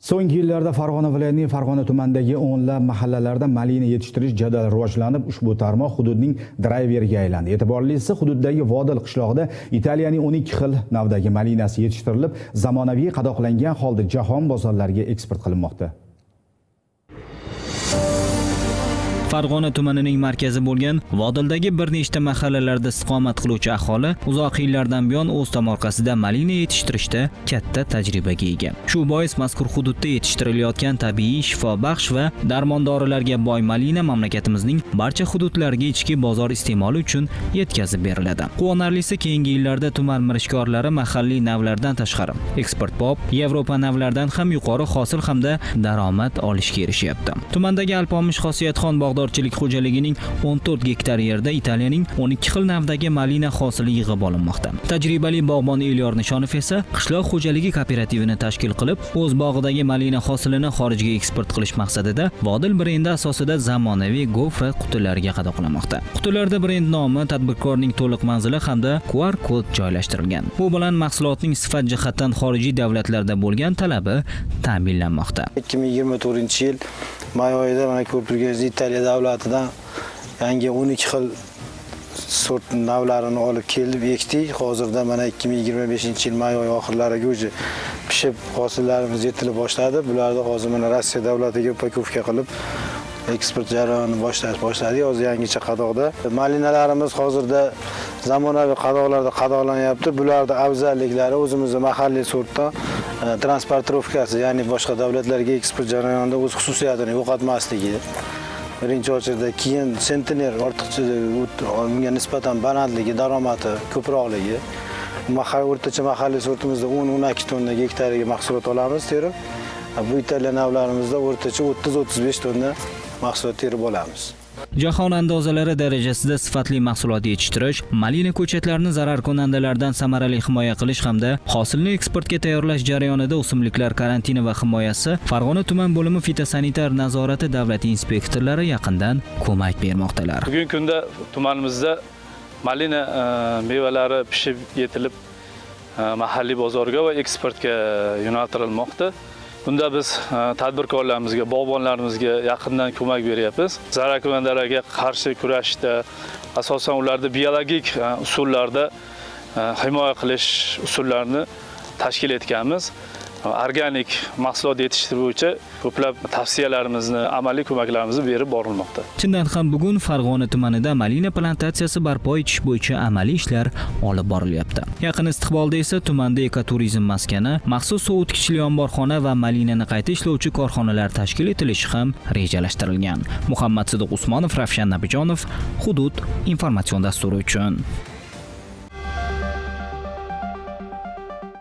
So'nggi yillarda Farg'ona viloyatining Farg'ona tumanidagi o'nlab mahallalarda malina yetishtirish jadal rivojlanib, ushbu tarmoq hududning drayveriga aylandi. E'tiborlisi, hududdagi Vodil qishlog'ida Italiyaning 12 xil navdagi malinasi yetishtirilib, zamonaviy qadoqlangan holda jahon bozorlariga eksport qilinmoqda. Farg'ona tumanining markazi bo'lgan Vodildagi bir nechta mahallalarda istiqomat qiluvchi aholi uzoq yillardan buyon o'z tomorqasida malina yetishtirishda katta tajribaga ega. Shu bois mazkur hududda yetishtirilayotgan tabiiy, shifobaxsh va darmondorilarga boy malina mamlakatimizning barcha hududlariga ichki bozor iste'moli uchun yetkazib beriladi. Quvonarlisi, keyingi yillarda tuman mirishkorlari mahalliy navlardan tashqari eksportbop Yevropa navlaridan ham yuqori hosil hamda daromad olishga erishyapti. Tumandagi Alpomish Xosiyatxon bog'dorchilik xo'jaligining 14 gektar yerda Italiyaning 12 xil navdagi malina hosili yig'ib olinmoqda. Tajribali bog'bon Elyor Nishonov esa qishloq xo'jaligi kooperativini tashkil qilib, o'z bog'idagi malina hosilini xorijga eksport qilish maqsadida Vodil brendi asosida zamonaviy gofra qutilariga qadoqlamoqda. Qutilarda brend nomi, tadbirkorning to'liq manzili hamda QR kod joylashtirilgan. Bu bilan mahsulotning sifat jihatdan xorijiy davlatlarda bo'lgan talabi ta'minlanmoqda. 2024-yil may oyida mana ko'rib turganingiz Italiya davlatidan yangi 12 xil sort navlarini olib kelib ekdik. Hozirda mana 2025-yil may oyi oxirlariga o'zi pishib hosillarimiz yetila boshladi. Bularni hozir mana Rossiya davlatiga upakovka qilib eksport jarayonini boshladik. Hozir yangicha qadoqda. Malinalarimiz hozirda zamonaviy qadoqlarda qadoqlanyapti. Bularda afzalliklari o'zimizning mahalliy sortdan transportirovkasi, ya'ni boshqa davlatlarga eksport jarayonida o'z xususiyatini yo'qotmasligi. Birinchi o'rinda, keyin sentiner ortiqcha unga nisbatan balandligi, daromadi ko'proqligi. O'rtacha mahalliy sortimizda 10-12 tonna gektariga mahsulot olamiz terib. Bu Italiya navlarimizda o'rtacha 30-35 tonna mahsulot terib olamiz. Jahon andozalari darajasida sifatli mahsulot yetishtirish, malina ko'chatlarini zararkunandalardan samarali himoya qilish hamda hosilni eksportga tayyorlash jarayonida o'simliklar karantini va himoyasi Farg'ona tuman bo'limi fitosanitar nazorati davlat inspektorlari yaqindan ko'mak bermoqdalar. Bugungi kunda tumanimizda malina mevalari pishib yetilib mahalliy bozorga va eksportga yo'naltirilmoqda. Bunda biz tadbirkorlarimizga, bog'bonlarimizga yaqindan ko'mak beryapmiz. Zararkunandalarga qarshi kurashishda asosan ularni biologik usullarda himoya qilish usullarini tashkil etganmiz. Organik mahsulot yetishtirish bo'yicha ko'plab tavsiyalarimizni, amaliy ko'maklarimizni berib borilmoqda. Chindan ham bugun Farg'ona tumanida malina plantatsiyasi barpo etish bo'yicha amaliy ishlar olib borilyapti. Yaqin istiqbolda esa tumanda ekoturizm maskani, maxsus sovutgichli omborxona va malinani qayta ishlovchi korxonalar tashkil etilishi ham rejalashtirilgan. Muhammad Sidiq Usmonov, Ravshan Nabijonov, Hudud informatsion dasturi uchun.